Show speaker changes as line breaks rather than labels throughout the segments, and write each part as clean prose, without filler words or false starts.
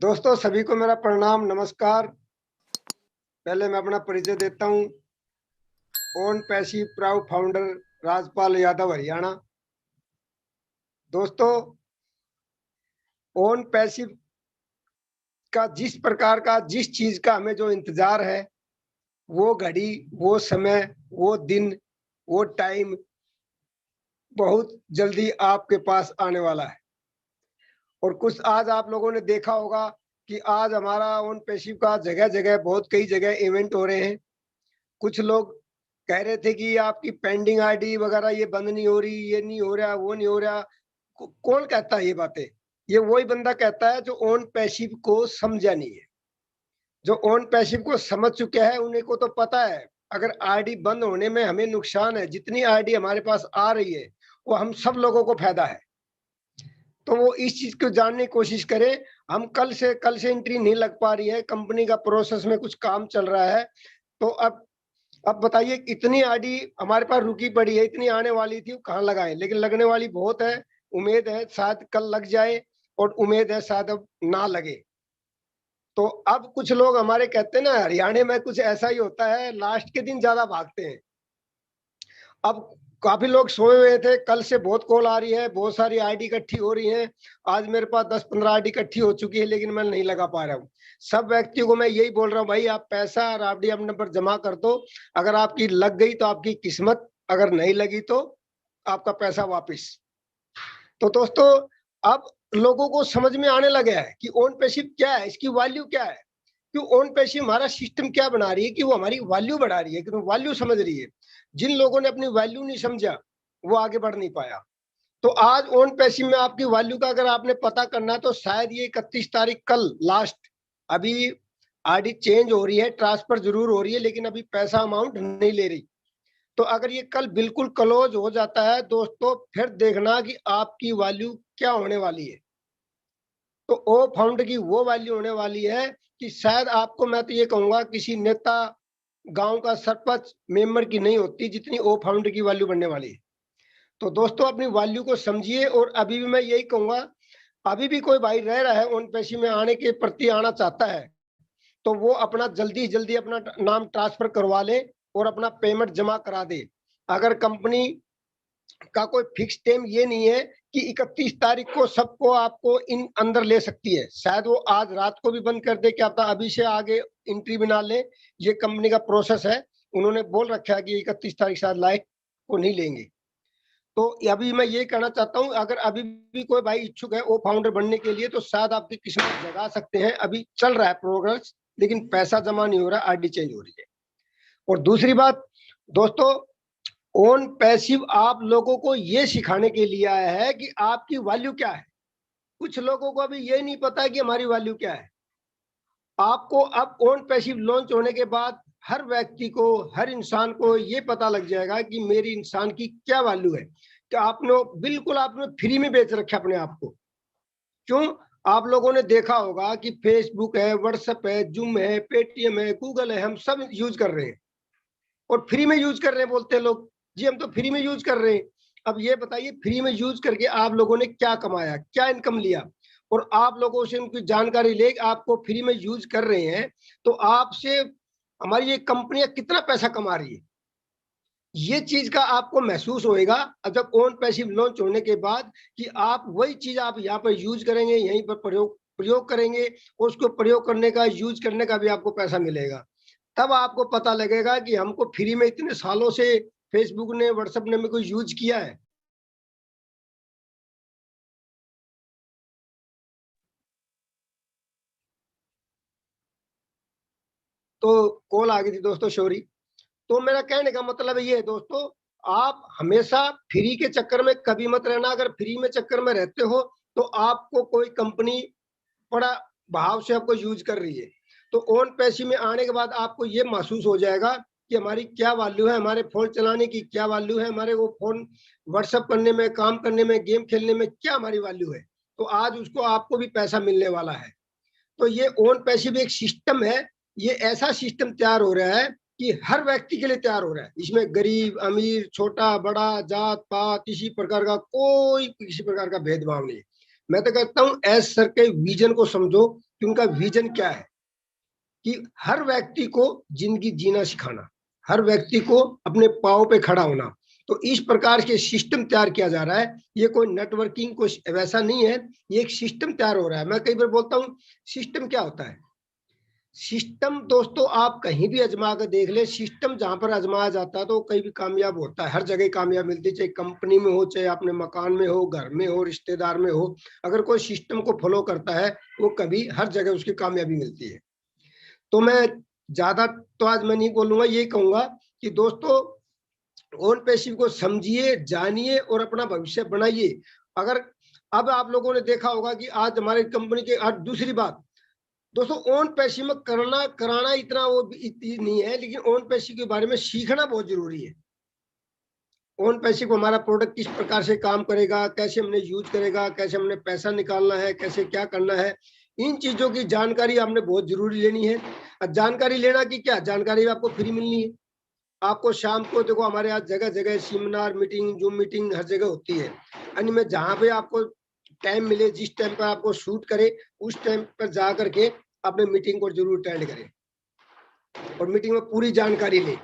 दोस्तों सभी को मेरा प्रणाम नमस्कार। पहले मैं अपना परिचय देता हूं। Own passive proud founder Rajpal Yadav Haryana. दोस्तों ओन पैसिव का जिस प्रकार का जिस चीज का हमें जो इंतजार है वो घड़ी वो समय वो दिन वो टाइम बहुत जल्दी आपके पास आने वाला है। और कुछ आज आप लोगों ने देखा होगा कि आज हमारा ओन पैसिव का जगह जगह बहुत कई जगह इवेंट हो रहे हैं। कुछ लोग कह रहे थे कि आपकी पेंडिंग आईडी वगैरह ये बंद नहीं हो रही, ये नहीं हो रहा, वो नहीं हो रहा। कौन कहता है ये बातें? ये वही बंदा कहता है जो ओन पैसिव को समझा नहीं है। जो ओन पैसिव को समझ चुके हैं उन्हीं को तो पता है अगर आईडी बंद होने में हमें नुकसान है, जितनी आईडी हमारे पास आ रही है वो हम सब लोगों को फायदा है। तो वो इस चीज को जानने की कोशिश करें। हम कल से एंट्री नहीं लग पा रही है, कंपनी का प्रोसेस में कुछ काम चल रहा है। तो अब बताइए, इतनी आईडी हमारे पास रुकी पड़ी है, इतनी आने वाली थी, कहाँ लगाएं? लेकिन लगने वाली बहुत है। उम्मीद है शायद कल लग जाए और उम्मीद है शायद अब ना लगे। तो अब कुछ लोग हमारे कहते हैं ना, हरियाणा में कुछ ऐसा ही होता है, लास्ट के दिन ज्यादा भागते हैं। अब काफी लोग सोए हुए थे, कल से बहुत कॉल आ रही है, बहुत सारी आईडी इकट्ठी हो रही है। आज मेरे पास 10-15 आईडी इकट्ठी हो चुकी है, लेकिन मैं नहीं लगा पा रहा हूँ। सब व्यक्तियों को मैं यही बोल रहा हूँ, भाई आप पैसा और आरडी अपने नंबर जमा कर दो। अगर आपकी लग गई तो आपकी किस्मत, अगर नहीं लगी तो आपका पैसा वापिस। तो दोस्तों अब लोगों को समझ में आने लगा है कि ओन पैसिव क्या है, इसकी वैल्यू क्या है। कि ओन पैसिव हमारा सिस्टम क्या बना रही है, कि वो हमारी वैल्यू बढ़ा रही है, कि वो वैल्यू समझ रही है। जिन लोगों ने अपनी वैल्यू नहीं समझा वो आगे बढ़ नहीं पाया। तो आज ओन पैसिव में आपकी वैल्यू का अगर आपने पता करना है तो शायद ये 31 तारीख कल लास्ट। अभी आईडी चेंज हो रही है, ट्रांसफर जरूर हो रही है, लेकिन अभी पैसा अमाउंट नहीं ले रही। तो अगर ये कल बिल्कुल क्लोज हो जाता है दोस्तों, फिर देखना कि आपकी वैल्यू क्या होने वाली है। तो ओ फाउंड की वो वैल्यू होने वाली है कि शायद आपको, मैं तो ये कहूंगा, किसी नेता, गांव का सरपंच मेंबर की नहीं होती जितनी ओ फाउंड की वैल्यू बनने वाली है। तो दोस्तों अपनी वैल्यू को समझिए। और अभी भी मैं यही कहूंगा, अभी भी कोई भाई रह रहा है ओन पैसिव में आने के प्रति आना चाहता है तो वो अपना जल्दी जल्दी अपना नाम ट्रांसफर करवा ले और अपना पेमेंट जमा करा दे। अगर कंपनी का कोई फिक्स टाइम ये नहीं है कि 31 तारीख को सबको आपको इन अंदर ले सकती है, शायद वो आज रात को भी बंद कर दे, क्या पता अभी से आगे एंट्री बना ले। ये कंपनी का प्रोसेस है, उन्होंने बोल रखा है कि 31 तारीख शायद लाइट को नहीं लेंगे। तो अभी मैं ये कहना चाहता हूँ, अगर अभी भी कोई भाई इच्छुक है वो फाउंडर बनने के लिए तो शायद आपकी किस्मत जगा सकते हैं। अभी चल रहा है प्रोग्रेस, लेकिन पैसा जमा नहीं हो रहा, आईडी चेंज हो रही है। और दूसरी बात दोस्तों, ओन पैसिव आप लोगों को ये सिखाने के लिए आया है कि आपकी वैल्यू क्या है। कुछ लोगों को अभी ये नहीं पता है कि हमारी वैल्यू क्या है। आपको अब ओन पैसिव लॉन्च होने के बाद हर व्यक्ति को, हर इंसान को ये पता लग जाएगा कि मेरी इंसान की क्या वैल्यू है। कि आपने बिल्कुल आपने फ्री में बेच रखा अपने आप को। क्यों? आप लोगों ने देखा होगा कि फेसबुक है, व्हाट्सएप है, जूम है, पेटीएम है, गूगल है, हम सब यूज कर रहे हैं और फ्री में यूज कर रहे हैं। बोलते हैं लोग जी हम तो फ्री में यूज कर रहे हैं। अब ये बताइए, फ्री में यूज करके आप लोगों ने क्या कमाया, क्या इनकम लिया? और आप लोगों से उनकी जानकारी ले आपको फ्री में यूज कर रहे हैं तो आपसे हमारी ये कंपनियां कितना पैसा कमा रही है, ये चीज का आपको महसूस होएगा जब ओन पैसिव लॉन्च होने के बाद। कि आप वही चीज आप यहाँ पर यूज करेंगे, यहीं पर प्रयोग करेंगे और उसको प्रयोग करने का, यूज करने का भी आपको पैसा मिलेगा। तब आपको पता लगेगा कि हमको फ्री में इतने सालों से फेसबुक ने, व्हाट्सएप ने कोई यूज किया है। तो कॉल आ गई थी दोस्तों, सॉरी। तो मेरा कहने का मतलब ये है दोस्तों, आप हमेशा फ्री के चक्कर में कभी मत रहना। अगर फ्री में चक्कर में रहते हो तो आपको कोई कंपनी बड़ा भाव से आपको यूज कर रही है। तो ओन पैसिव में आने के बाद आपको ये महसूस हो जाएगा कि हमारी क्या वैल्यू है, हमारे फोन चलाने की क्या वैल्यू है, हमारे वो फोन व्हाट्सएप करने में, काम करने में, गेम खेलने में क्या हमारी वैल्यू है। तो आज उसको आपको भी पैसा मिलने वाला है। तो ये ओन पैसिव एक सिस्टम है, ये ऐसा सिस्टम तैयार हो रहा है कि हर व्यक्ति के लिए तैयार हो रहा है। इसमें गरीब अमीर, छोटा बड़ा, जात पात, किसी प्रकार का कोई किसी प्रकार का भेदभाव नहीं। मैं तो कहता हूँ एस सर के विजन को समझो कि उनका विजन क्या है, कि हर व्यक्ति को जिंदगी जीना सिखाना, हर व्यक्ति को अपने पाँव पे खड़ा होना। तो इस प्रकार के सिस्टम तैयार किया जा रहा है। ये कोई नेटवर्किंग कोई वैसा नहीं है, ये एक सिस्टम तैयार हो रहा है। मैं कई बार बोलता हूँ सिस्टम क्या होता है। सिस्टम दोस्तों आप कहीं भी आजमा कर देख ले, सिस्टम जहां पर आजमाया जाता है तो कहीं भी कामयाब होता है, हर जगह कामयाब मिलती है, चाहे कंपनी में हो, चाहे अपने मकान में हो, घर में हो, रिश्तेदार में हो। अगर कोई सिस्टम को फॉलो करता है वो कभी हर जगह उसकी कामयाबी मिलती है। तो मैं ज्यादा तो आज मैं नहीं बोलूंगा, ये कहूंगा कि दोस्तों ओन पैसिव को समझिए, जानिए और अपना भविष्य बनाइए। अगर अब आप लोगों ने देखा होगा कि आज हमारी कंपनी के, आज दूसरी बात दोस्तों, ओन पैसिव में करना कराना इतना वो इतनी नहीं है, लेकिन ओन पैसिव के बारे में सीखना बहुत जरूरी है। ओन पैसिव को हमारा प्रोडक्ट किस प्रकार से काम करेगा, कैसे हमने यूज करेगा, कैसे हमने पैसा निकालना है, कैसे क्या करना है, इन चीजों की जानकारी आपने बहुत जरूरी लेनी है। जानकारी लेना की क्या, जानकारी आपको फ्री मिलनी है। आपको शाम को देखो हमारे यहाँ जगह जगह सेमिनार मीटिंग, जूम मीटिंग हर जगह होती है। अन्य में जहाँ पे आपको टाइम मिले, जिस टाइम पर आपको शूट करे उस टाइम पर जा करके अपने मीटिंग को जरूर अटेंड करें और मीटिंग में पूरी जानकारी लें।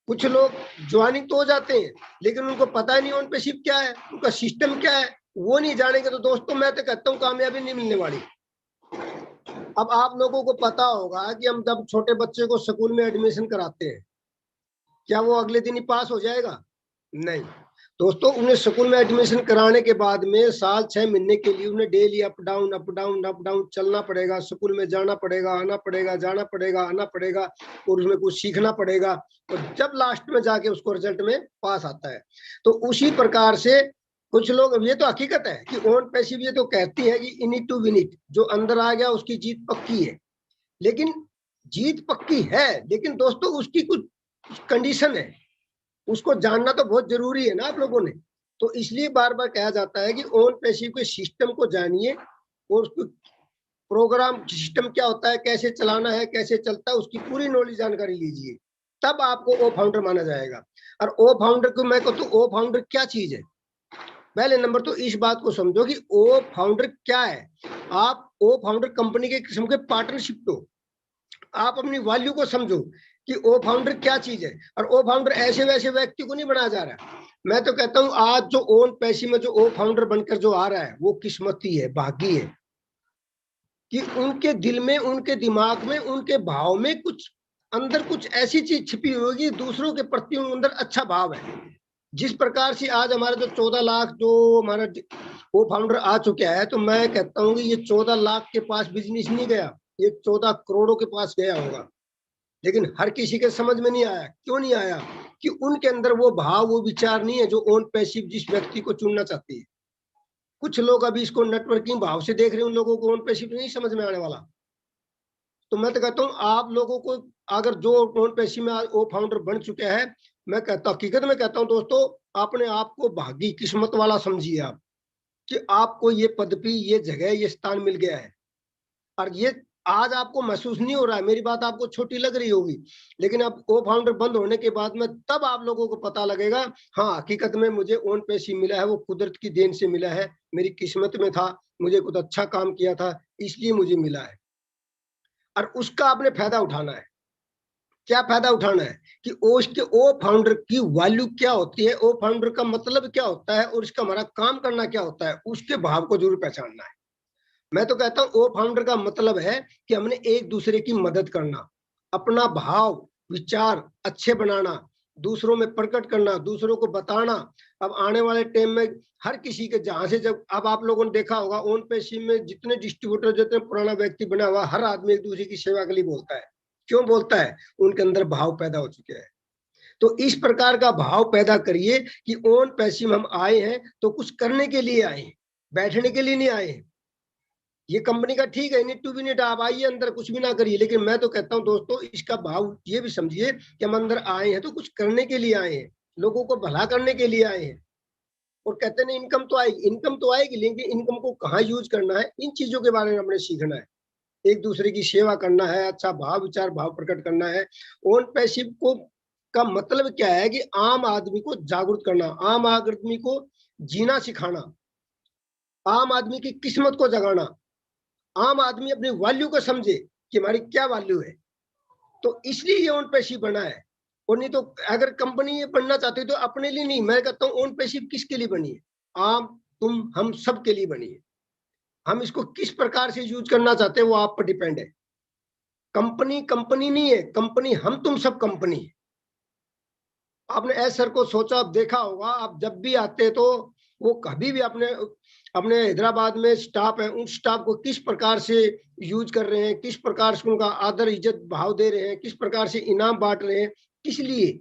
कुछ लोग ज्वाइनिंग तो हो जाते हैं लेकिन उनको पता ही नहीं ऑन पैसिव क्या है, उनका सिस्टम क्या है, वो नहीं जानेंगे तो दोस्तों मैं तो कहता हूँ कामयाबी नहीं मिलने वाली। अब आप लोगों को पता होगा कि हम जब छोटे बच्चे को स्कूल में एडमिशन कराते हैं, क्या वो अगले दिन ही पास हो जाएगा? नहीं दोस्तों, उन्हें स्कूल में एडमिशन कराने के बाद में साल 6 महीने के लिए उन्हें daily up down up down up down चलना पड़ेगा, स्कूल में जाना पड़ेगा, आना पड़ेगा, जाना पड़ेगा, आना पड़ेगा और उसमें कुछ सीखना पड़ेगा और जब लास्ट में जाके उसको रिजल्ट में पास आता है। तो उसी प्रकार से कुछ लोग, ये तो हकीकत है कि ओन पैसिव ये तो कहती है कि in it to win it, जो अंदर आ गया उसकी जीत पक्की है। लेकिन जीत पक्की है, लेकिन दोस्तों उसकी कुछ कंडीशन है, उसको जानना तो बहुत जरूरी है ना आप लोगों ने। तो इसलिए बार बार कहा जाता है कि ओन पैसिव के सिस्टम को जानिए और उसको प्रोग्राम सिस्टम क्या होता है, कैसे चलाना है, कैसे चलता है, उसकी पूरी नॉलेज जानकारी लीजिए, तब आपको ओ फाउंडर माना जाएगा। और ओ फाउंडर को मैं कहता हूँ, ओ फाउंडर क्या चीज है। पहले नंबर तो इस बात को समझो कि ओ फाउंडर क्या है। आप ओ फाउंडर कंपनी के किस्म के पार्टनरशिप तो आप अपनी वैल्यू को समझो कि ओ फाउंडर क्या चीज है। और ओ फाउंडर ऐसे वैसे व्यक्ति को नहीं बनाया जा रहा। मैं तो कहता हूं आज जो ओन पैसिव में जो ओ फाउंडर बनकर जो आ रहा है वो किस्मती है, भाग्य है कि उनके दिल में, उनके दिमाग में, उनके भाव में कुछ अंदर कुछ ऐसी चीज छिपी होगी, दूसरों के प्रति उनके अंदर अच्छा भाव है। जिस प्रकार से आज हमारे जो 14 लाख जो हमारा वो फाउंडर आ चुका है, तो मैं कहता हूँ कि ये 14 लाख के पास बिजनेस नहीं गया, ये 14 करोड़ों के पास गया होगा। लेकिन हर किसी के समझ में नहीं आया। क्यों नहीं आया? कि उनके अंदर वो भाव, वो विचार नहीं है जो ओन पैसिव जिस व्यक्ति को चुनना चाहती है। कुछ लोग अभी इसको नेटवर्किंग भाव से देख रहे हैं, उन लोगों को ओन पैसिव नहीं समझ में आने वाला। तो मैं तो कहता हूँ आप लोगों को, अगर जो ओन पैसिव में वो फाउंडर बन चुके हैं, मैं कहता हूँ, हकीकत में कहता हूँ दोस्तों, अपने आप को भागी किस्मत वाला समझिए आप, कि आपको ये पदवी, ये जगह, ये स्थान मिल गया है। और ये आज आपको महसूस नहीं हो रहा है, मेरी बात आपको छोटी लग रही होगी, लेकिन अब ओ फाउंडर बंद होने के बाद में तब आप लोगों को पता लगेगा, हाँ हकीकत में मुझे ओन पैसिव मिला है, वो कुदरत की देन से मिला है, मेरी किस्मत में था, मुझे कुछ अच्छा काम किया था इसलिए मुझे मिला है। और उसका आपने फायदा उठाना है। क्या फायदा उठाना है कि उसके ओ फाउंडर की वैल्यू क्या होती है, ओ फाउंडर का मतलब क्या होता है और इसका हमारा काम करना क्या होता है, उसके भाव को जरूर पहचानना है। मैं तो कहता हूं ओ फाउंडर का मतलब है कि हमने एक दूसरे की मदद करना, अपना भाव विचार अच्छे बनाना, दूसरों में प्रकट करना, दूसरों को बताना। अब आने वाले टाइम में हर किसी के जहां से, जब अब आप लोगों ने देखा होगा ओन पैसिव में जितने डिस्ट्रीब्यूटर, जितने पुराना व्यक्ति बना हुआ, हर आदमी एक दूसरे की सेवा के लिए बोलता है। क्यों बोलता है? उनके अंदर भाव पैदा हो चुके हैं। तो इस प्रकार का भाव पैदा करिए कि ओन पैसिव हम आए हैं तो कुछ करने के लिए आए हैं, बैठने के लिए नहीं आए हैं। ये कंपनी का ठीक है, नीट टू बी नीट, आप आइए अंदर कुछ भी ना करिए, लेकिन मैं तो कहता हूं दोस्तों इसका भाव ये भी समझिए कि हम अंदर आए हैं तो कुछ करने के लिए आए हैं, लोगों को भला करने के लिए आए हैं। और कहते नहीं इनकम तो आएगी, इनकम तो आएगी, लेकिन इनकम को कहाँ यूज करना है, इन चीजों के बारे में हमने सीखना है। एक दूसरे की सेवा करना है, अच्छा भाव विचार भाव प्रकट करना है। ओन पैसिव को का मतलब क्या है कि आम आदमी को जागरूक करना, आम आदमी को जीना सिखाना। आम आदमी की किस्मत को जगाना, आम आदमी अपनी वैल्यू को समझे कि हमारी क्या वैल्यू है। तो इसलिए ये ओन पैसिव बना है। और नहीं तो अगर कंपनी ये बनना चाहती है तो अपने लिए नहीं, मैं कहता हूँ ओन पैसिव किसके लिए बनी है? आम, तुम, हम सब के लिए बनी है। हम इसको किस प्रकार से यूज करना चाहते हैं वो आप पर डिपेंड है। कंपनी कंपनी नहीं है, कंपनी हम तुम सब कंपनी है। आपने एस सर को सोचा, आप देखा होगा, आप जब भी आते तो वो कभी भी अपने अपने हैदराबाद में स्टाफ है, उन स्टाफ को किस प्रकार से यूज कर रहे हैं, किस प्रकार से उनका आदर इज्जत भाव दे रहे हैं, किस प्रकार से इनाम बांट रहे हैं, किस लिए?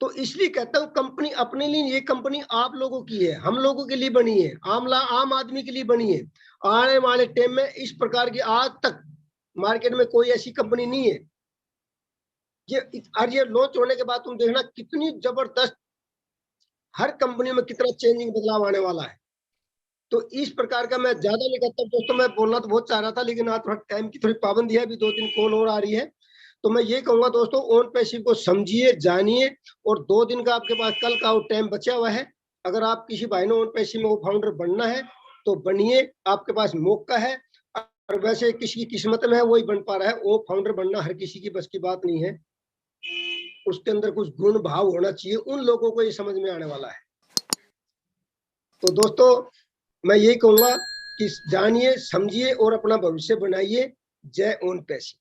तो इसलिए कहता हूँ कंपनी अपने लिए, ये कंपनी आप लोगों की है, हम लोगों के लिए बनी है, आम आदमी के लिए बनी है। आने वाले टाइम में इस प्रकार की आज तक मार्केट में कोई ऐसी कंपनी नहीं है। ये लॉन्च होने के बाद तुम देखना कितनी जबरदस्त, हर कंपनी में कितना चेंजिंग बदलाव आने वाला है। तो इस प्रकार का मैं ज्यादा नहीं कहता दोस्तों, मैं बोलना तो बहुत चाह रहा था लेकिन आज थोड़ा टाइम की थोड़ी पाबंदी है, अभी 2-3 कॉल और आ रही है। तो मैं ये कहूंगा दोस्तों, ओन पैसिव को समझिए, जानिए, और 2 दिन का आपके पास कल का टाइम बचा हुआ है। अगर आप किसी भाई ने ओन पैसिव में वो फाउंडर बनना है तो बनिए, आपके पास मौका है। और वैसे किसी की किस्मत में है वही बन पा रहा है, वो फाउंडर बनना हर किसी की बस की बात नहीं है। उसके अंदर कुछ गुण भाव होना चाहिए, उन लोगों को ये समझ में आने वाला है। तो दोस्तों मैं यही कहूंगा कि जानिए, समझिए और अपना भविष्य बनाइए। जय ओन पैसिव।